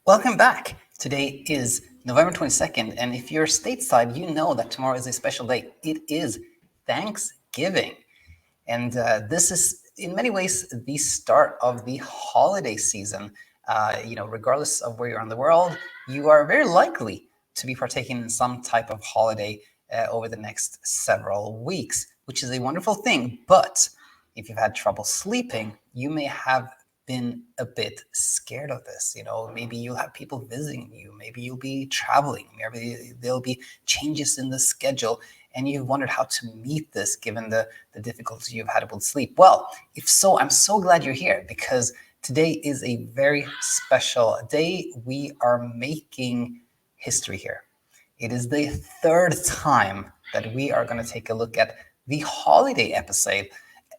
Welcome back. Today is November 22nd, and if you're stateside, you know that tomorrow is a special day. It is Thanksgiving. And this is, in many ways, the start of the holiday season. Regardless of where you're in the world, you are very likely to be partaking in some type of holiday over the next several weeks, which is a wonderful thing. But if you've had trouble sleeping, you may have been a bit scared of this. Maybe you'll have people visiting you, maybe you'll be traveling, maybe there'll be changes in the schedule, and you've wondered how to meet this given the difficulty you've had with sleep. Well, if so, I'm so glad you're here because today is a very special day. We are making history here. It is the third time that we are going to take a look at the holiday episode,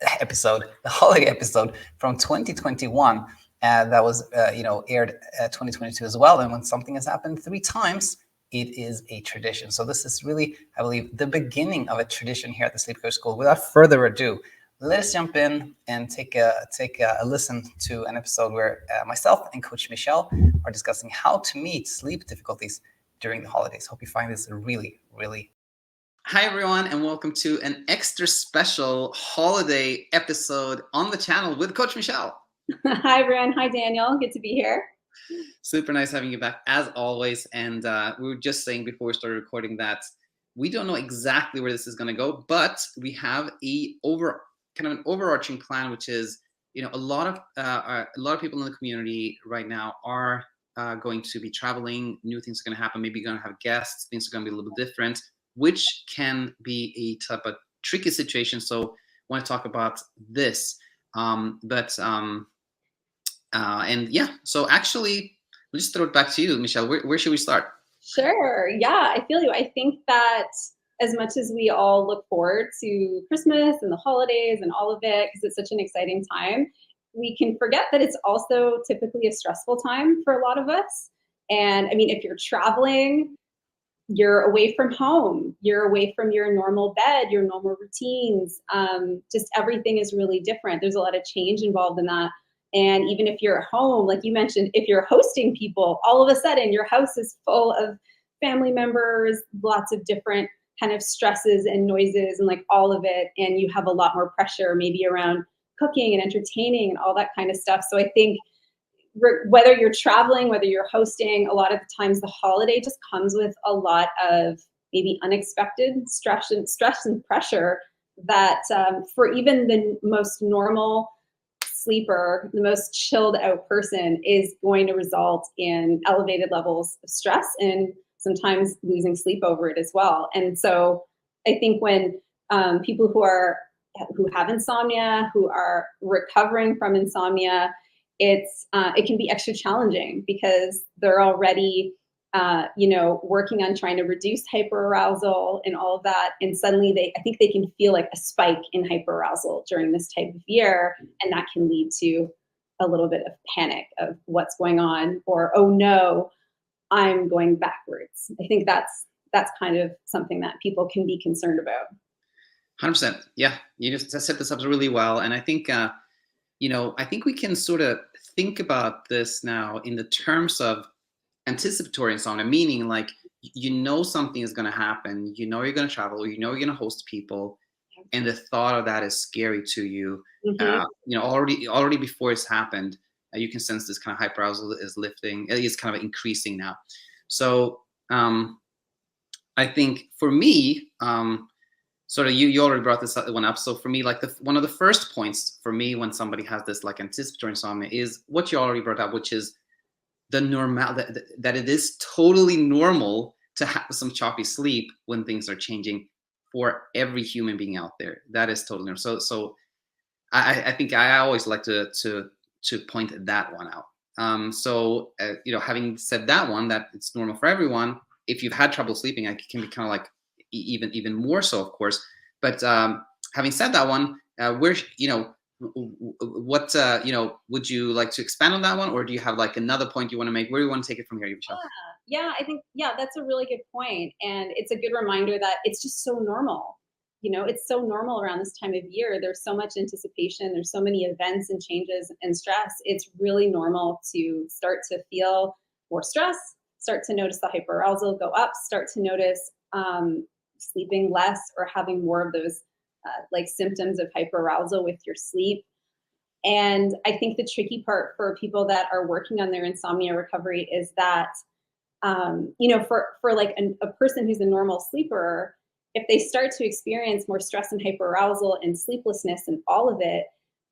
the holiday episode from 2021 that was aired 2022 as well. And when something has happened three times, it is a tradition. So this is really, I believe, the beginning of a tradition here at the Sleep Coach School. Without further ado, let us jump in and take a listen to an episode where myself and Coach Michelle are discussing how to meet sleep difficulties during the holidays. Hope you find this really, really. Hi, everyone, and welcome to an extra special holiday episode on the channel with Coach Michelle. Hi, everyone. Hi, Daniel. Good to be here. Super nice having you back as always. And we were just saying before we started recording that we don't know exactly where this is going to go, but we have an overarching plan, which is, a lot of people in the community right now are going to be traveling. New things are going to happen. Maybe you're going to have guests. Things are going to be a little bit different, which can be a type of tricky situation. So I want to talk about this. So actually, we'll just throw it back to you, Michelle. Where should we start? Sure. Yeah, I feel you. I think that as much as we all look forward to Christmas and the holidays and all of it, because it's such an exciting time, we can forget that it's also typically a stressful time for a lot of us. And I mean, if you're traveling, you're away from home, you're away from your normal bed, your normal routines. Just everything is really different. There's a lot of change involved in that. And even if you're at home, like you mentioned, if you're hosting people, all of a sudden your house is full of family members, lots of different kind of stresses and noises and like all of it. And you have a lot more pressure maybe around cooking and entertaining and all that kind of stuff. So I think whether you're traveling, whether you're hosting, a lot of the times the holiday just comes with a lot of maybe unexpected stress and pressure that for even the most normal sleeper, the most chilled out person is going to result in elevated levels of stress and sometimes losing sleep over it as well. And so I think when people who have insomnia, who are recovering from insomnia, it can be extra challenging because they're already working on trying to reduce hyperarousal and all of that, and suddenly I think they can feel like a spike in hyperarousal during this type of year, and that can lead to a little bit of panic of what's going on, or oh no, I'm going backwards. I think that's kind of something that people can be concerned about. 100%. Yeah, you just set this up really well, and I think I think we can sort of think about this now in the terms of anticipatory insomnia, meaning like something is going to happen, you're going to travel, you're going to host people, and the thought of that is scary to you. Mm-hmm. Already before it's happened, you can sense this kind of hyperarousal is lifting, is kind of increasing now. So I think for me, sort of you already brought this one up. So for me, like one of the first points for me when somebody has this like anticipatory insomnia is what you already brought up, which is the normal that it is totally normal to have some choppy sleep when things are changing for every human being out there. That is totally normal. So I think I always like to point that one out. Having said that one, that it's normal for everyone. If you've had trouble sleeping, it can be kind of like even more so, of course. But having said that one, what would you like to expand on that one, or do you have like another point you want to make? Where do you want to take it from here, Michelle? Yeah, I think that's a really good point, and it's a good reminder that it's just so normal. It's so normal around this time of year. There's so much anticipation. There's so many events and changes and stress. It's really normal to start to feel more stress, start to notice the hyperarousal go up, start to notice sleeping less or having more of those like symptoms of hyperarousal with your sleep. And I think the tricky part for people that are working on their insomnia recovery is that, for like a person who's a normal sleeper, if they start to experience more stress and hyperarousal and sleeplessness and all of it,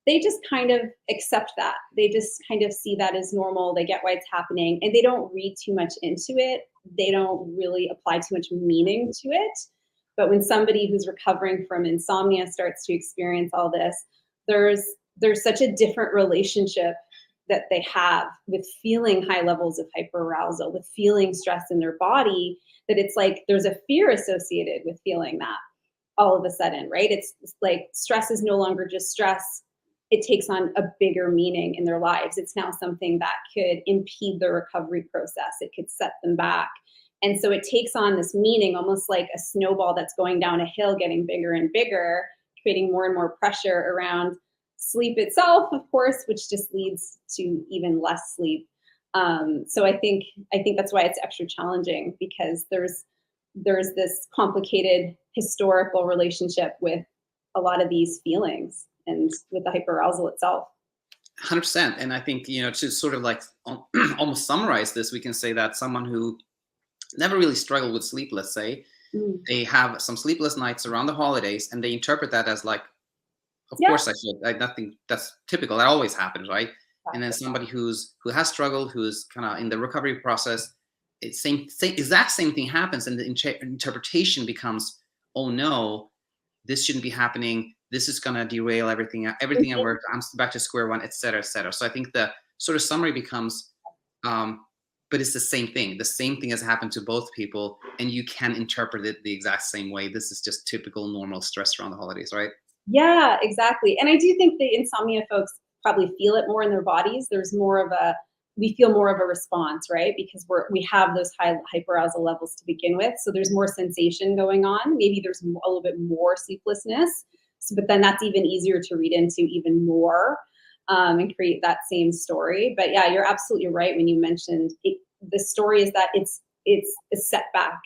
they just kind of accept that. They just kind of see that as normal. They get why it's happening and they don't read too much into it. They don't really apply too much meaning to it. But when somebody who's recovering from insomnia starts to experience all this, there's such a different relationship that they have with feeling high levels of hyperarousal, with feeling stress in their body, that it's like there's a fear associated with feeling that all of a sudden, right? It's like stress is no longer just stress. It takes on a bigger meaning in their lives. It's now something that could impede the recovery process. It could set them back. And so it takes on this meaning, almost like a snowball that's going down a hill, getting bigger and bigger, creating more and more pressure around sleep itself, of course, which just leads to even less sleep. So I think that's why it's extra challenging, because there's this complicated historical relationship with a lot of these feelings and with the hyperarousal itself. 100%. And I think, to sort of like almost summarize this, we can say that someone who never really struggled with sleep, let's say, they have some sleepless nights around the holidays and they interpret that as like, of course I should, like nothing, that's typical. That always happens, right? And then somebody who has struggled, who's kind of in the recovery process, it's exact same thing happens, and the interpretation becomes, oh no, this shouldn't be happening. This is gonna derail everything I worked. I'm back to square one, et cetera, et cetera. So I think the sort of summary becomes, but it's the same thing. The same thing has happened to both people, and you can interpret it the exact same way. This is just typical normal stress around the holidays, right? Yeah, exactly. And I do think the insomnia folks probably feel it more in their bodies. We feel more of a response, right? Because we have those high hyperarousal levels to begin with. So there's more sensation going on. Maybe there's a little bit more sleeplessness. But then that's even easier to read into even more and create that same story. But yeah, you're absolutely right when you mentioned the story is that it's a setback,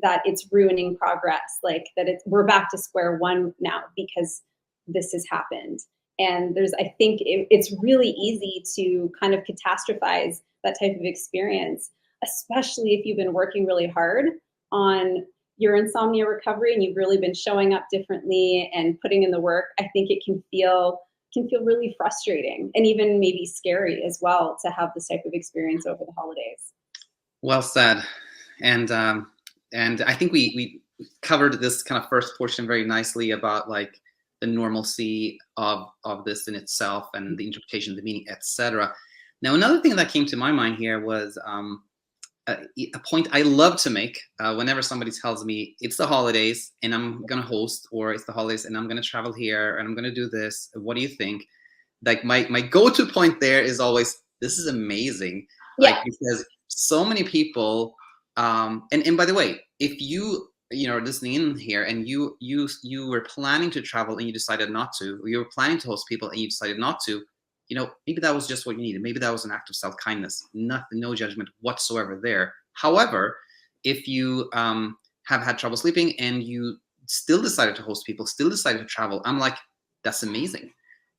that it's ruining progress, like that we're back to square one now because this has happened. And I think it's really easy to kind of catastrophize that type of experience, especially if you've been working really hard on your insomnia recovery and you've really been showing up differently and putting in the work. I think it can feel really frustrating and even maybe scary as well to have this type of experience over the holidays. Well said. And I think we covered this kind of first portion very nicely about like the normalcy of this in itself and the interpretation of the meaning, etc. Now, another thing that came to my mind here was a point I love to make whenever somebody tells me it's the holidays and I'm going to host, or it's the holidays and I'm going to travel here and I'm going to do this. What do you think? Like my go-to point there is always, this is amazing. Yeah. Like, because so many people, and by the way, if you are listening in here and you were planning to travel and you decided not to, or you were planning to host people and you decided not to, maybe that was just what you needed. Maybe that was an act of self-kindness. Nothing, no judgment whatsoever there. However, if you have had trouble sleeping and you still decided to host people, still decided to travel, I'm like, that's amazing.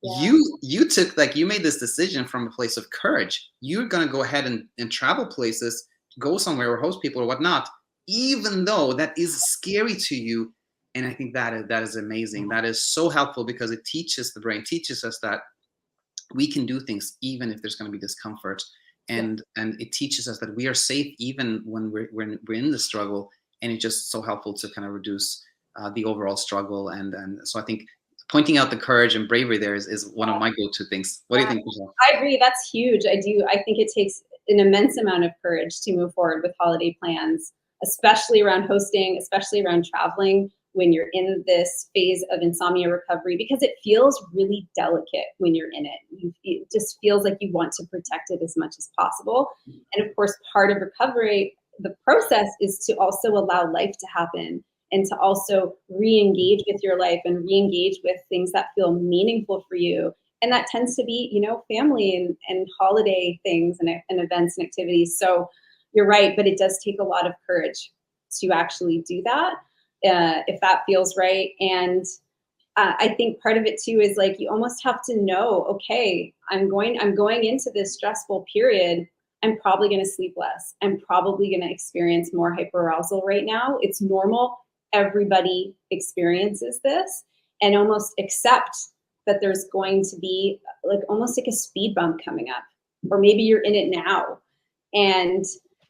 Yeah. You took, like, you made this decision from a place of courage. You're gonna go ahead and travel places, go somewhere or host people or whatnot, even though that is scary to you. And I think that is amazing. That is so helpful because it teaches the brain, teaches us that we can do things even if there's going to be discomfort, and it teaches us that we are safe even when we're in the struggle. And it's just so helpful to kind of reduce the overall struggle. And so I think pointing out the courage and bravery there is one of my go-to things. What do you think, Michelle? I agree. That's huge. I think it takes an immense amount of courage to move forward with holiday plans, especially around hosting, especially around traveling when you're in this phase of insomnia recovery, because it feels really delicate when you're in it. It just feels like you want to protect it as much as possible. And of course, part of recovery, the process is to also allow life to happen and to also re-engage with your life and re-engage with things that feel meaningful for you. And that tends to be, you know, family and holiday things and events and activities. So you're right, but it does take a lot of courage to actually do that, if that feels right. And I think part of it too is like you almost have to know, okay, I'm going into this stressful period. I'm probably going to sleep less. I'm probably going to experience more hyperarousal right now. It's normal. Everybody experiences this, and almost accept that there's going to be like almost like a speed bump coming up, or maybe you're in it now, and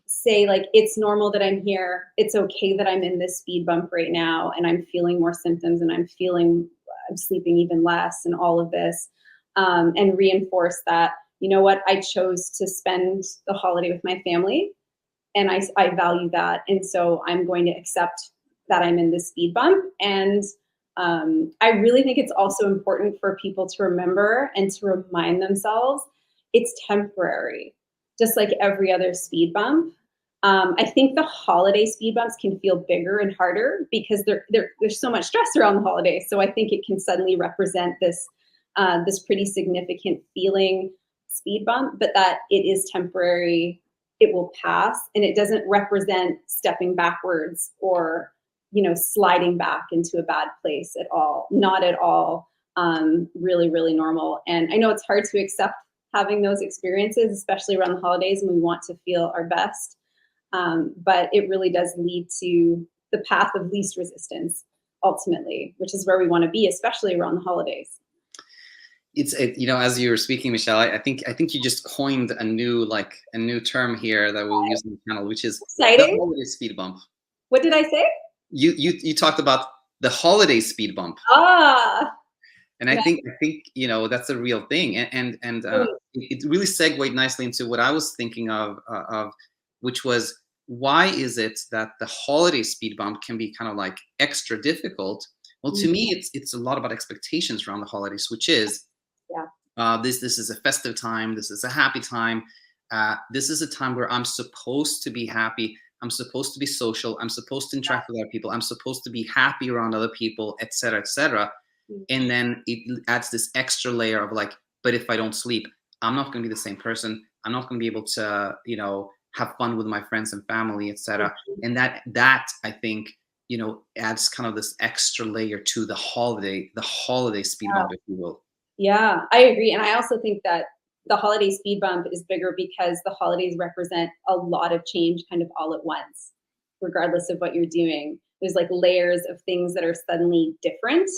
say like, it's normal that I'm here. It's okay that I'm in this speed bump right now, and I'm feeling more symptoms, and I'm sleeping even less, and all of this, and reinforce that, you know what, I chose to spend the holiday with my family, and I value that, and so I'm going to accept that I'm in this speed bump. And I really think it's also important for people to remember and to remind themselves it's temporary, just like every other speed bump. I think the holiday speed bumps can feel bigger and harder because there's so much stress around the holidays. So I think it can suddenly represent this pretty significant feeling speed bump, but that it is temporary, it will pass, and it doesn't represent stepping backwards or, you know, sliding back into a bad place at all. Not at all. Really, really normal. And I know it's hard to accept having those experiences, especially around the holidays when we want to feel our best. But it really does lead to the path of least resistance ultimately, which is where we want to be, especially around the holidays. You know, as you were speaking, Michelle, I think you just coined a new term here that we'll use in the channel, which is exciting. The holiday speed bump. What did I say? You talked about the holiday speed bump. And I think you know, that's a real thing, and it really segued nicely into what I was thinking of, which was, why is it that the holiday speed bump can be kind of like extra difficult? Well, to me, it's a lot about expectations around the holidays, which is, this is a festive time, this is a happy time, this is a time where I'm supposed to be happy, I'm supposed to be social, I'm supposed to interact with other people, I'm supposed to be happy around other people, etc., etc. And then it adds this extra layer of like, but if I don't sleep, I'm not going to be the same person. I'm not going to be able to, you know, have fun with my friends and family, etc. And that I think, you know, adds kind of this extra layer to the holiday speed bump, if you will. Yeah, I agree. And I also think that the holiday speed bump is bigger because the holidays represent a lot of change kind of all at once, regardless of what you're doing. There's like layers of things that are suddenly different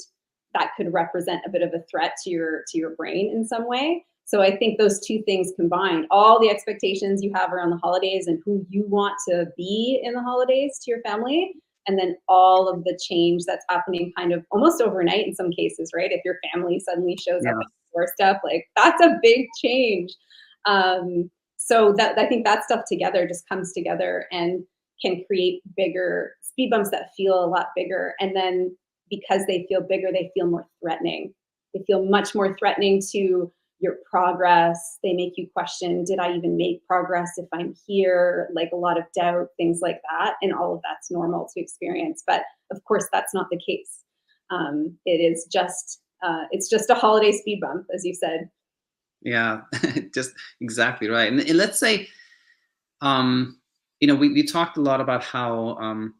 that could represent a bit of a threat to your brain in some way. So I think those two things combined, all the expectations you have around the holidays and who you want to be in the holidays to your family, and then all of the change that's happening kind of almost overnight in some cases, right? If your family suddenly shows up at your doorstep, like that's a big change. So that, I think that stuff together just comes together and can create bigger speed bumps that feel a lot bigger. And then because they feel bigger, they feel more threatening. They feel much more threatening to your progress. They make you question, did I even make progress if I'm here? Like a lot of doubt, things like that. And all of that's normal to experience. But of course, that's not the case. It is just, it's just a holiday speed bump, as you said. Yeah, just exactly right. And let's say, you know, we talked a lot about how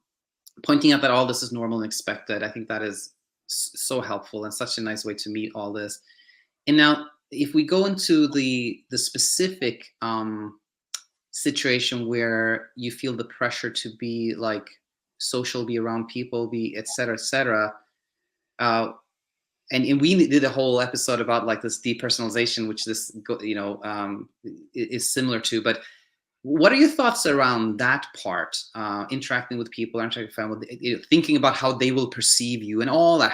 pointing out that all this is normal and expected. I think that is so helpful and such a nice way to meet all this. And now, if we go into the specific situation where you feel the pressure to be like social, be around people, be et cetera, and we did a whole episode about like this depersonalization, which this, you know, is similar to. But what are your thoughts around that part? Interacting with people, interacting with family, thinking about how they will perceive you, and all that.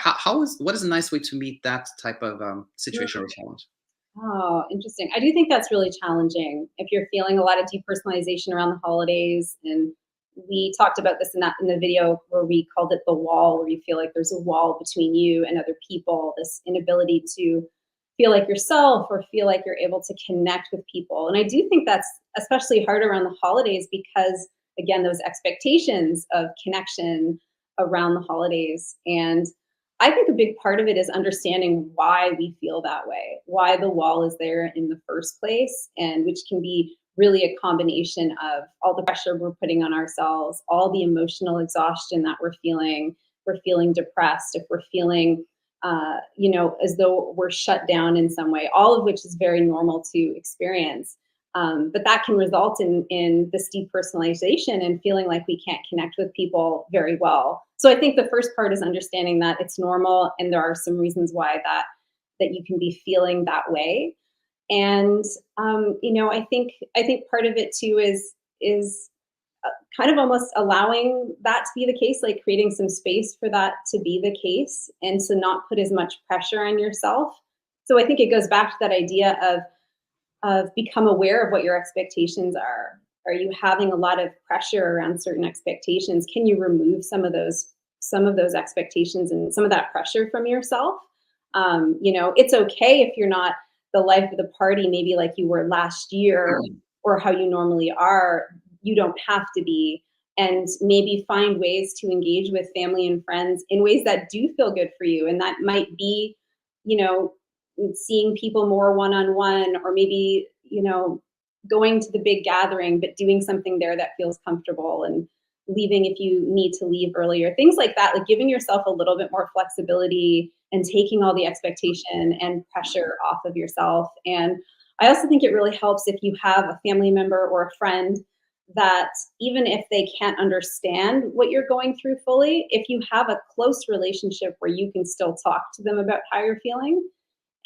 What is a nice way to meet that type of situation or challenge? Oh, interesting. I do think that's really challenging if you're feeling a lot of depersonalization around the holidays. And we talked about this in the video where we called it the wall, where you feel like there's a wall between you and other people, this inability to feel like yourself or feel like you're able to connect with people. And I do think that's especially hard around the holidays because, again, those expectations of connection around the holidays. And I think a big part of it is understanding why we feel that way, why the wall is there in the first place, and which can be really a combination of all the pressure we're putting on ourselves, all the emotional exhaustion that we're feeling. We're feeling depressed, if we're feeling, as though we're shut down in some way, all of which is very normal to experience. But that can result in this depersonalization and feeling like we can't connect with people very well. So I think the first part is understanding that it's normal and there are some reasons why that you can be feeling that way. And I think part of it too is kind of almost allowing that to be the case, like creating some space for that to be the case and to not put as much pressure on yourself. So I think it goes back to that idea of become aware of what your expectations are. Are you having a lot of pressure around certain expectations? Can you remove some of those expectations and some of that pressure from yourself? It's okay if you're not the life of the party, maybe like you were last year or how you normally are. You don't have to be, and maybe find ways to engage with family and friends in ways that do feel good for you. And that might be, seeing people more one-on-one, or maybe, going to the big gathering, but doing something there that feels comfortable, and leaving if you need to leave earlier, things like that, like giving yourself a little bit more flexibility and taking all the expectation and pressure off of yourself. And I also think it really helps if you have a family member or a friend that, even if they can't understand what you're going through fully, if you have a close relationship where you can still talk to them about how you're feeling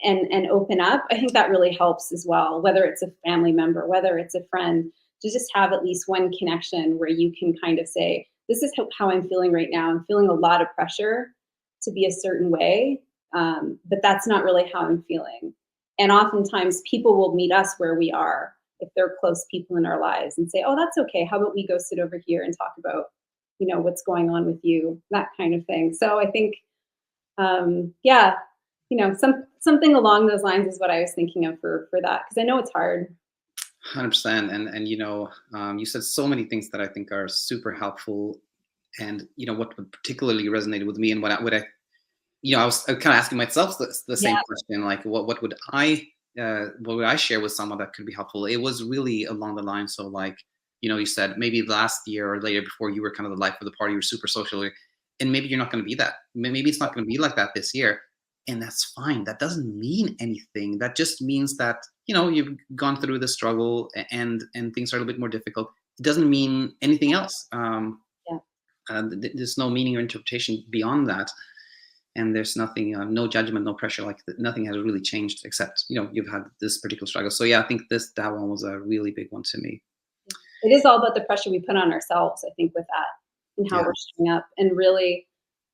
and open up, I think that really helps as well, whether it's a family member, whether it's a friend, to just have at least one connection where you can kind of say, this is how I'm feeling right now. I'm feeling a lot of pressure to be a certain way, but that's not really how I'm feeling. And oftentimes people will meet us where we are, if they're close people in our lives, and say, oh, that's okay. How about we go sit over here and talk about, what's going on with you, that kind of thing. So I think, something along those lines is what I was thinking of for that, because I know it's hard. 100%. And you said so many things that I think are super helpful. And what particularly resonated with me, and what I was kind of asking myself the same question, like what would I share with someone that could be helpful? It was really along the lines of, like, you said maybe last year or later, before, you were kind of the life of the party, you were super social, and maybe you're not going to be that. Maybe it's not going to be like that this year. And that's fine. That doesn't mean anything. That just means that, you've gone through the struggle, and things are a little bit more difficult. It doesn't mean anything else. There's no meaning or interpretation beyond that. And there's nothing, no judgment, no pressure. Like, nothing has really changed, except, you've had this particular struggle. So yeah, I think that one was a really big one to me. It is all about the pressure we put on ourselves, I think, with that, and how we're showing up. And really,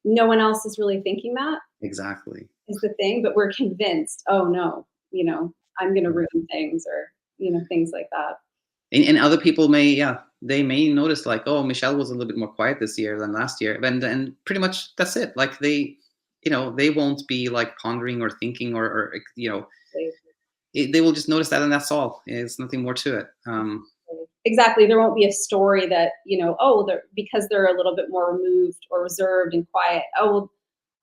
no one else is really thinking that. Exactly. Is the thing, but we're convinced, oh no, I'm going to ruin things, or, things like that. And other people they may notice, like, oh, Michelle was a little bit more quiet this year than last year. And pretty much that's it. Like, they won't be like pondering or thinking or they will just notice that, and that's all. It's nothing more to it. Exactly. There won't be a story that, because they're a little bit more removed or reserved and quiet. Oh,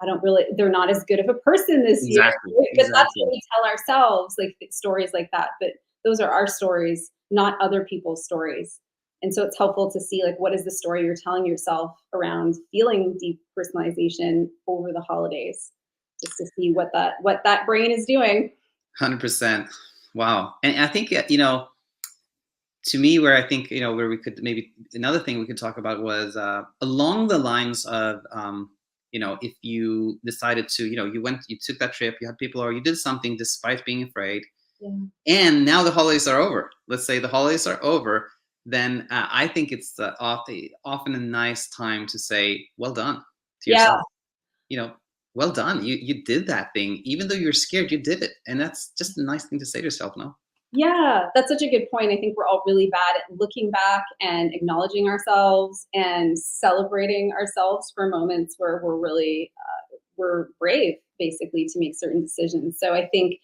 well, they're not as good of a person this year. But that's what we tell ourselves, like stories like that. But those are our stories, not other people's stories. And so it's helpful to see, like, what is the story you're telling yourself around feeling depersonalization over the holidays, just to see what that brain is doing. 100%. Wow. And I think, to me, where I think, where we could maybe, another thing we could talk about was along the lines of, if you decided to, you took that trip, you had people, or you did something despite being afraid, and now the holidays are over. Let's say the holidays are over, then I think it's often a nice time to say, well done to yourself. Well done. You did that thing. Even though you're scared, you did it. And that's just a nice thing to say to yourself, no? Yeah, that's such a good point. I think we're all really bad at looking back and acknowledging ourselves and celebrating ourselves for moments where we're really, we're brave, basically, to make certain decisions. So I think,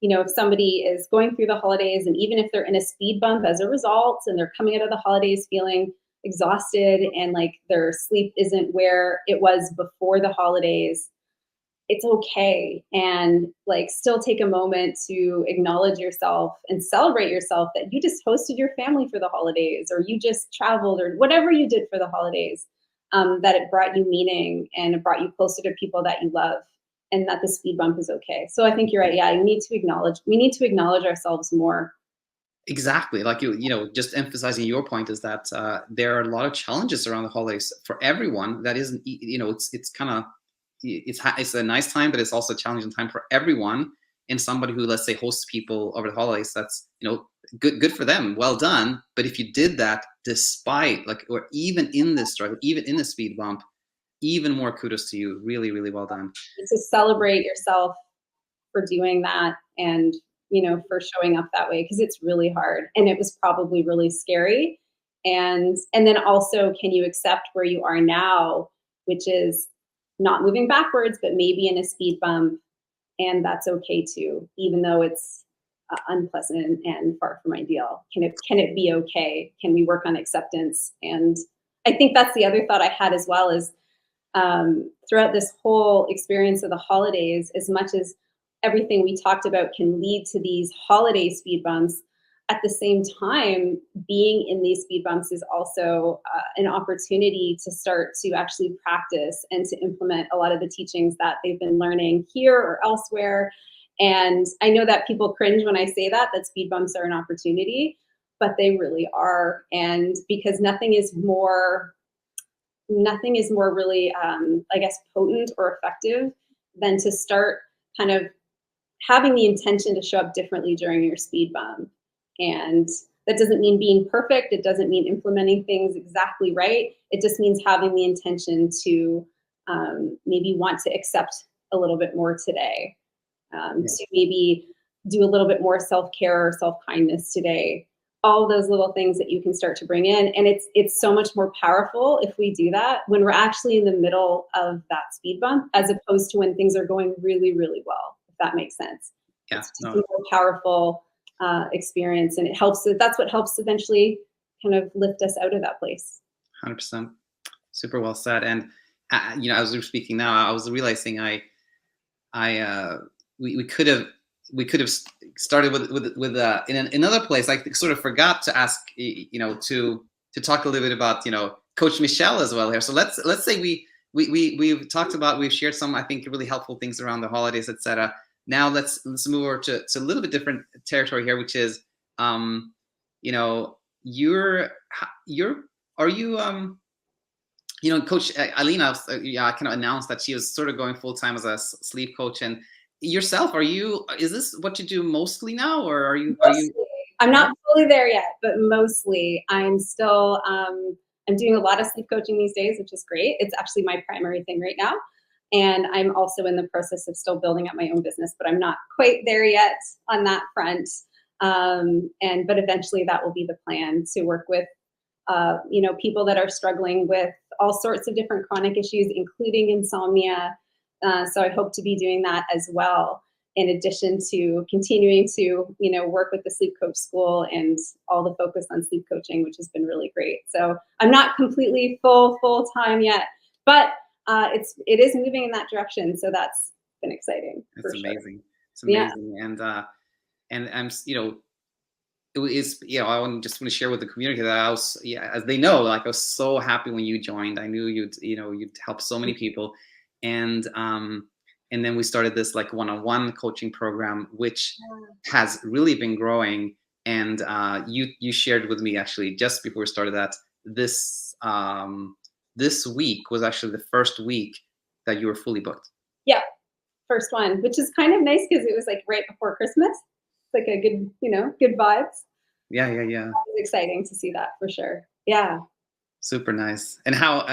if somebody is going through the holidays, and even if they're in a speed bump as a result, and they're coming out of the holidays feeling exhausted and like their sleep isn't where it was before the holidays, it's okay, and like still take a moment to acknowledge yourself and celebrate yourself that you just hosted your family for the holidays, or you just traveled, or whatever you did for the holidays, that it brought you meaning and it brought you closer to people that you love, and that the speed bump is okay. So I think you're right. Yeah, we need to acknowledge ourselves more. Exactly. Like you know, just emphasizing your point is that there are a lot of challenges around the holidays for everyone. That isn't, you know, it's kind of, it's a nice time, but it's also a challenging time for everyone. And somebody who, let's say, hosts people over the holidays, that's, you know, good for them. Well done. But if you did that despite, like, or even in this struggle, even in the speed bump, even more kudos to you. Really, really well done. To celebrate yourself for doing that, and for showing up that way, because it's really hard, and it was probably really scary. And then also, can you accept where you are now, which is not moving backwards, but maybe in a speed bump, and that's okay too, even though it's unpleasant and far from ideal. Can it be okay? Can we work on acceptance? And I think that's the other thought I had as well, is throughout this whole experience of the holidays, as much as everything we talked about can lead to these holiday speed bumps, at the same time, being in these speed bumps is also an opportunity to start to actually practice and to implement a lot of the teachings that they've been learning here or elsewhere. And I know that people cringe when I say that speed bumps are an opportunity, but they really are. And because nothing is more really, I guess, potent or effective than to start kind of having the intention to show up differently during your speed bump. And that doesn't mean being perfect. It doesn't mean implementing things exactly right. It just means having the intention to maybe want to accept a little bit more today, to maybe do a little bit more self-care or self-kindness today. All those little things that you can start to bring in. And it's so much more powerful if we do that when we're actually in the middle of that speed bump, as opposed to when things are going really, really well, if that makes sense. Yeah, it's just a more powerful experience, and that's what helps eventually kind of lift us out of that place. 100%. Super well said. And as we were speaking now, I was realizing we could have started with in another place. I sort of forgot to ask, to talk a little bit about, Coach Michelle as well here. So let's say we've talked about, we've shared some, I think, really helpful things around the holidays, etc. Now let's move over to a little bit different territory here, which is, Coach Alina, kind of announced that she was sort of going full time as a sleep coach. And yourself, is this what you do mostly now, or are you? I'm not fully there yet, but mostly I'm still, I'm doing a lot of sleep coaching these days, which is great. It's actually my primary thing right now. And I'm also in the process of still building up my own business, but I'm not quite there yet on that front. But eventually that will be the plan, to work with, people that are struggling with all sorts of different chronic issues, including insomnia. So I hope to be doing that as well, in addition to continuing to, work with the sleep coach school and all the focus on sleep coaching, which has been really great. So I'm not completely full time yet, but it is moving in that direction. So that's been exciting. It's amazing. Sure. It's amazing. Yeah. And I'm, I want to share with the community that I was, as they know, like, I was so happy when you joined. I knew you'd help so many people. And then we started this like one-on-one coaching program, which has really been growing. And you shared with me, actually, just before we started, that this week was actually the first week that you were fully booked. Yeah, first one, which is kind of nice because it was like right before Christmas. Like a good, good vibes. Yeah. It was exciting to see that, for sure. Yeah. Super nice. And how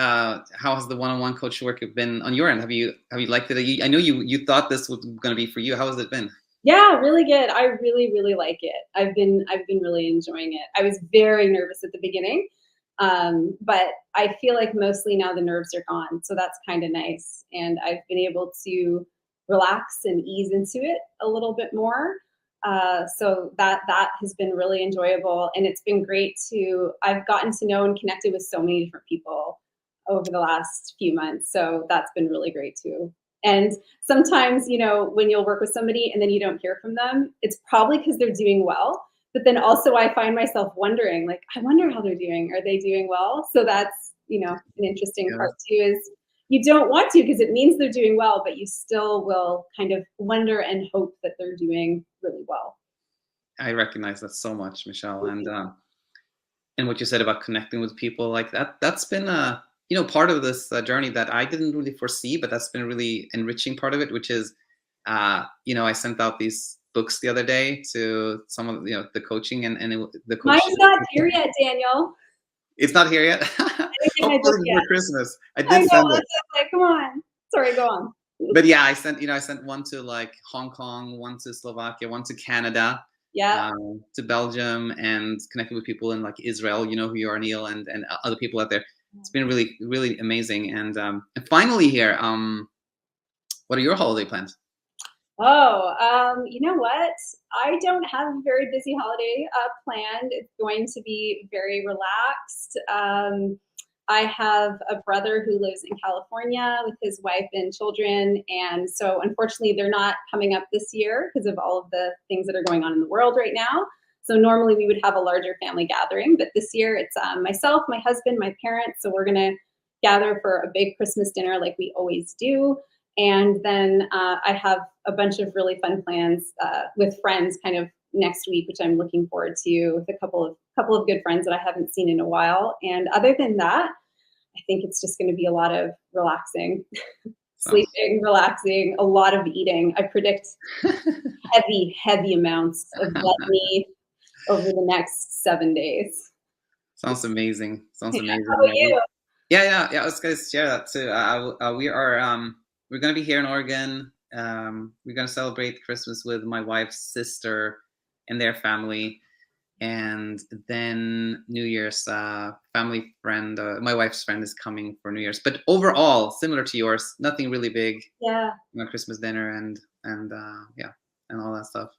has the one-on-one coach work been on your end? Have you liked it? I know you thought this was going to be for you. How has it been? Yeah, really good. I really, really like it. I've been really enjoying it. I was very nervous at the beginning, but I feel like mostly now the nerves are gone. So that's kind of nice. And I've been able to relax and ease into it a little bit more. So that has been really enjoyable, and it's been great I've gotten to know and connected with so many different people over the last few months. So that's been really great too. And sometimes, you know, when you'll work with somebody and then you don't hear from them, it's probably because they're doing well. But then also I find myself wondering, like, I wonder how they're doing. Are they doing well? So that's, you know, an interesting Yeah. part too, is you don't want to because it means they're doing well, but you still will kind of wonder and hope that they're doing really well. I recognize that so much, Michelle, and what you said about connecting with people like that. That's been part of this journey that I didn't really foresee, but that's been a really enriching part of it, which is I sent out these books the other day to some of the coaching and the coach. Mine's not here yet, Daniel. It's not here yet. I didn't get my Hopefully book before yet. Christmas. I I did know, send it. like, come on. Sorry, go on. But yeah, I sent one to like Hong Kong, one to Slovakia, one to Canada, Yeah. to Belgium, and connecting with people in like Israel. You know who you are, Neil, and other people out there. It's been really, really amazing. And finally here, what are your holiday plans? Oh, you know what? I don't have a very busy holiday planned. It's going to be very relaxed. I have a brother who lives in California with his wife and children. And so unfortunately, they're not coming up this year because of all of the things that are going on in the world right now. So normally we would have a larger family gathering, but this year it's myself, my husband, my parents. So we're going to gather for a big Christmas dinner like we always do. And then I have a bunch of really fun plans with friends kind of next week, which I'm looking forward to, with a couple of good friends that I haven't seen in a while. And other than that, I think it's just going to be a lot of relaxing, sleeping, relaxing, a lot of eating. I predict heavy amounts of gluttony over the next 7 days. Sounds amazing. Sounds amazing. How about you? Yeah. I was going to share that too. We're going to be here in Oregon. We're going to celebrate Christmas with my wife's sister and their family, and then New Year's, family friend, my wife's friend is coming for New Year's. But overall, similar to yours, nothing really big. Yeah. Christmas dinner and all that stuff.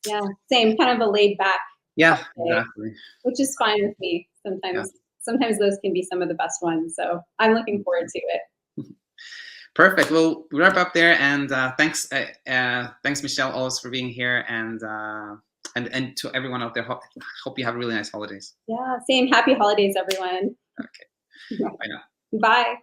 Yeah, same, kind of a laid back. Yeah, holiday, exactly. which is fine with me. Sometimes those can be some of the best ones. So I'm looking forward to it. Perfect. We'll wrap up there, and thanks, Michelle, always for being here, and to everyone out there. Hope you have really nice holidays. Yeah, same. Happy holidays, everyone. Okay. Bye now. Bye.